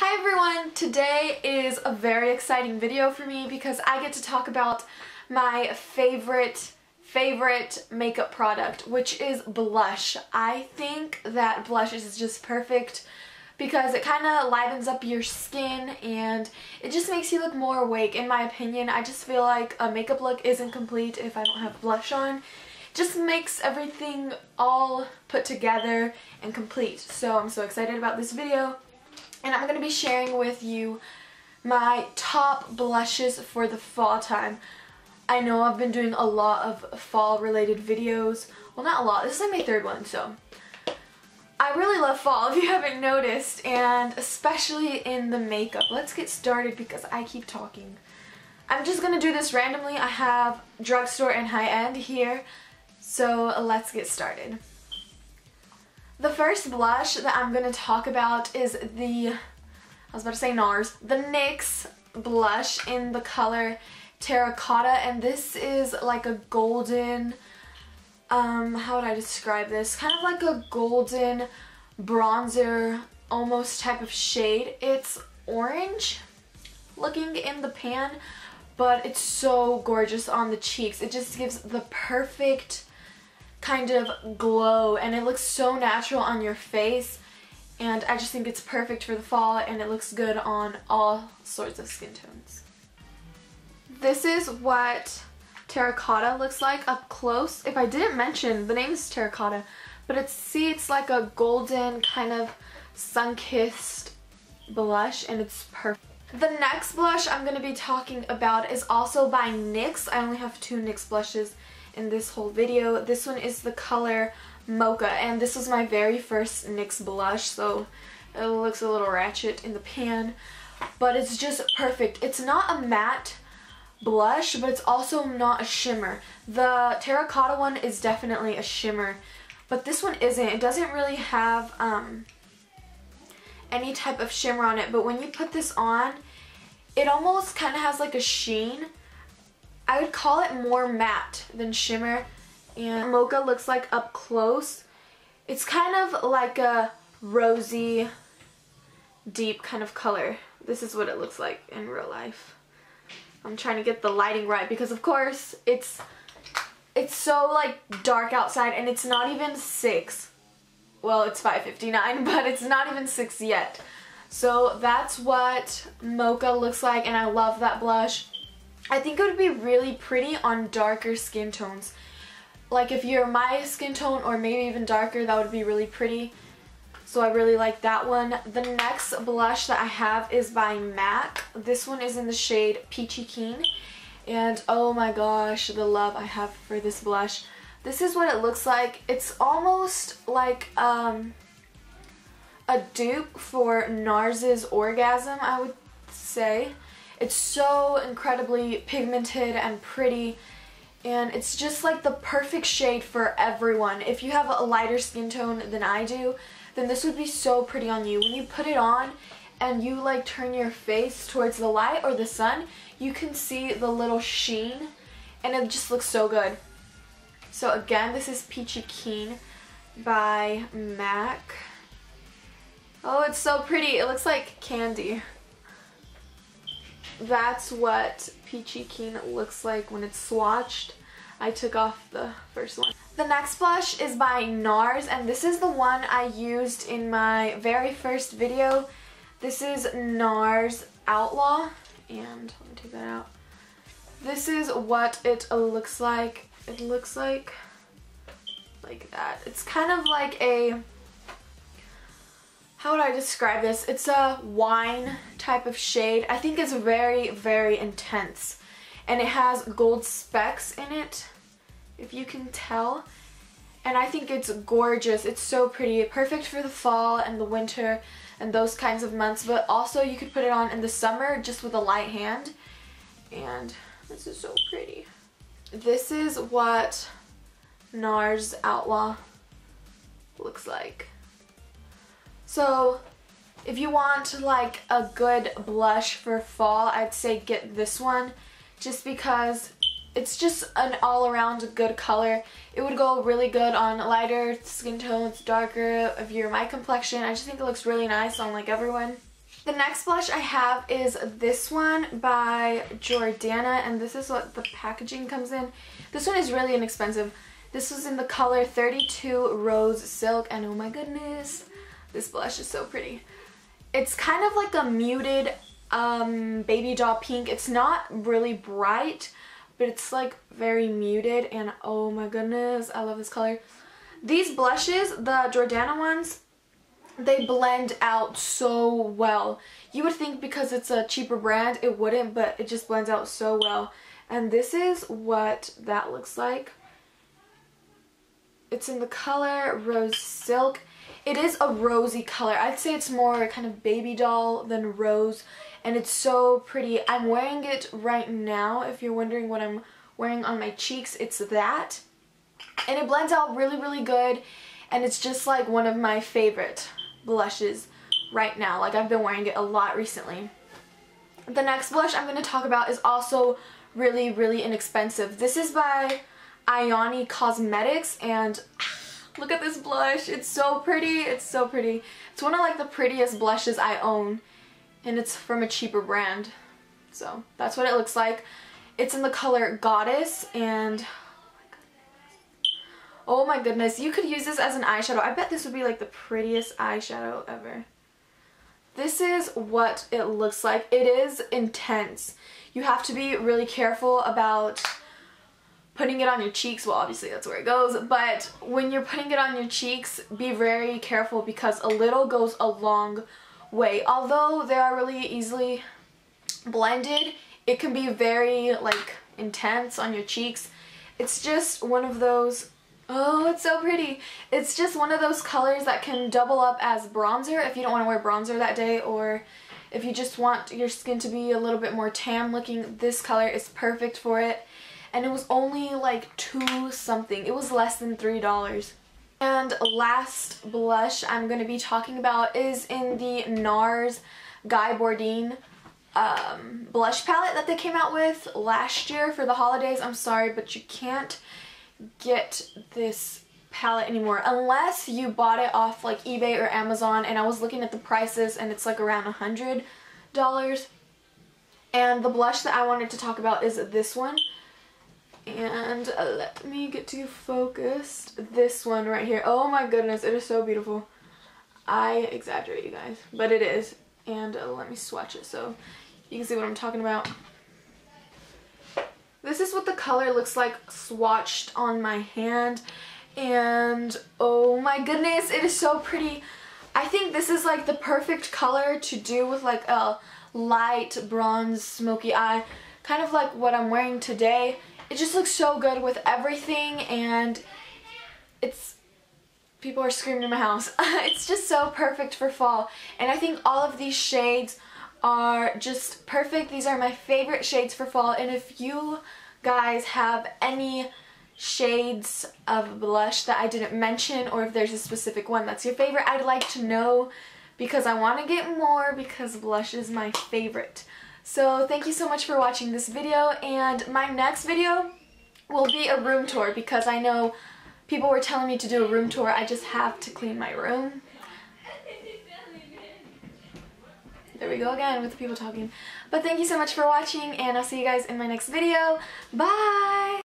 Hi everyone! Today is a very exciting video for me because I get to talk about my favorite makeup product, which is blush. I think that blush is just perfect because it kind of livens up your skin and it just makes you look more awake. In my opinion, I just feel like a makeup look isn't complete if I don't have blush on. It just makes everything all put together and complete. So I'm so excited about this video. And I'm going to be sharing with you my top blushes for the fall time. I know I've been doing a lot of fall related videos. Well, not a lot. This is like my third one, so. I really love fall if you haven't noticed, and especially in the makeup. Let's get started because I keep talking. I'm just going to do this randomly. I have drugstore and high-end here, so let's get started. The first blush that I'm going to talk about is the Nars, the NYX blush in the color Terra Cotta, and this is like a golden, how would I describe this? Kind of like a golden bronzer almost type of shade. It's orange looking in the pan, but it's so gorgeous on the cheeks. It just gives the perfect kind of glow and it looks so natural on your face, and I just think it's perfect for the fall and it looks good on all sorts of skin tones. This is what Terra Cotta looks like up close. If I didn't mention, the name is Terra Cotta, but it's like a golden kind of sun-kissed blush and it's perfect. The next blush I'm going to be talking about is also by NYX. I only have two NYX blushes in this whole video. This one is the color Mocha, and this was my very first NYX blush, so it looks a little ratchet in the pan, but it's just perfect. It's not a matte blush, but it's also not a shimmer. The Terra Cotta one is definitely a shimmer, but this one isn't. It doesn't really have any type of shimmer on it, but when you put this on, it almost kind of has like a sheen. I would call it more matte than shimmer, and Mocha looks like up close. It's kind of like a rosy, deep kind of color. This is what it looks like in real life. I'm trying to get the lighting right because of course it's so like dark outside and it's not even 6. Well, it's 5:59, but it's not even 6 yet. So that's what Mocha looks like, and I love that blush. I think it would be really pretty on darker skin tones. Like if you're my skin tone or maybe even darker, that would be really pretty. So I really like that one. The next blush that I have is by MAC. This one is in the shade Peechy Keen. And oh my gosh, the love I have for this blush. This is what it looks like. It's almost like a dupe for Nars's Orgasm, I would say. It's so incredibly pigmented and pretty, and it's just like the perfect shade for everyone. If you have a lighter skin tone than I do, then this would be so pretty on you. When you put it on and you like turn your face towards the light or the sun, you can see the little sheen and it just looks so good. So again, this is Peechy Keen by MAC. Oh, it's so pretty. It looks like candy. That's what Peechy Keen looks like when it's swatched. I took off the first one. The next blush is by Nars, and this is the one I used in my very first video. This is Nars Outlaw, and let me take that out. This is what it looks like. It looks like that. It's kind of like a, how would I describe this? It's a wine type of shade. I think it's very, very intense. And it has gold specks in it, if you can tell. And I think it's gorgeous. It's so pretty. Perfect for the fall and the winter and those kinds of months. But also you could put it on in the summer just with a light hand. And this is so pretty. This is what Nars Outlaw looks like. So if you want like a good blush for fall, I'd say get this one, just because it's just an all-around good color. It would go really good on lighter skin tones, darker, if you're my complexion. I just think it looks really nice on like everyone. The next blush I have is this one by Jordana, and this is what the packaging comes in. This one is really inexpensive. This was in the color 32 Rose Silk, and oh my goodness, this blush is so pretty. It's kind of like a muted baby doll pink. It's not really bright, but it's like very muted, and oh my goodness, I love this color. These blushes, the Jordana ones, they blend out so well. You would think because it's a cheaper brand it wouldn't, but it just blends out so well. And this is what that looks like. It's in the color Rose Silk. It is a rosy color. I'd say it's more kind of baby doll than rose, and it's so pretty. I'm wearing it right now. If you're wondering what I'm wearing on my cheeks, it's that. And it blends out really, really good, and it's just like one of my favorite blushes right now. Like, I've been wearing it a lot recently. The next blush I'm going to talk about is also really, really inexpensive. This is by Ioni Cosmetics, and look at this blush. It's so pretty. It's so pretty. It's one of like the prettiest blushes I own, and it's from a cheaper brand. So that's what it looks like. It's in the color Goddess, and oh my goodness, you could use this as an eyeshadow. I bet this would be like the prettiest eyeshadow ever. This is what it looks like. It is intense. You have to be really careful about putting it on your cheeks. Well, obviously that's where it goes, but when you're putting it on your cheeks, be very careful because a little goes a long way. Although they are really easily blended, it can be very like intense on your cheeks. It's just one of those, oh, it's so pretty. It's just one of those colors that can double up as bronzer if you don't want to wear bronzer that day, or if you just want your skin to be a little bit more tan looking. This color is perfect for it. And it was only like $2 something. It was less than $3. And last blush I'm going to be talking about is in the Nars Guy Bourdin blush palette that they came out with last year for the holidays. I'm sorry, but you can't get this palette anymore unless you bought it off like eBay or Amazon, and I was looking at the prices and it's like around $100. And the blush that I wanted to talk about is this one. And let me get you focused. This one right here. Oh my goodness, it is so beautiful. I exaggerate, you guys, but it is. And let me swatch it so you can see what I'm talking about. This is what the color looks like swatched on my hand, and oh my goodness, it is so pretty. I think this is like the perfect color to do with like a light bronze smoky eye, kind of like what I'm wearing today. It just looks so good with everything, and it's, people are screaming in my house. It's just so perfect for fall, and I think all of these shades are just perfect. These are my favorite shades for fall, and if you guys have any shades of blush that I didn't mention, or if there's a specific one that's your favorite, I'd like to know, because I want to get more, because blush is my favorite. So thank you so much for watching this video, and my next video will be a room tour, because I know people were telling me to do a room tour. I just have to clean my room. There we go again with the people talking. But thank you so much for watching, and I'll see you guys in my next video. Bye!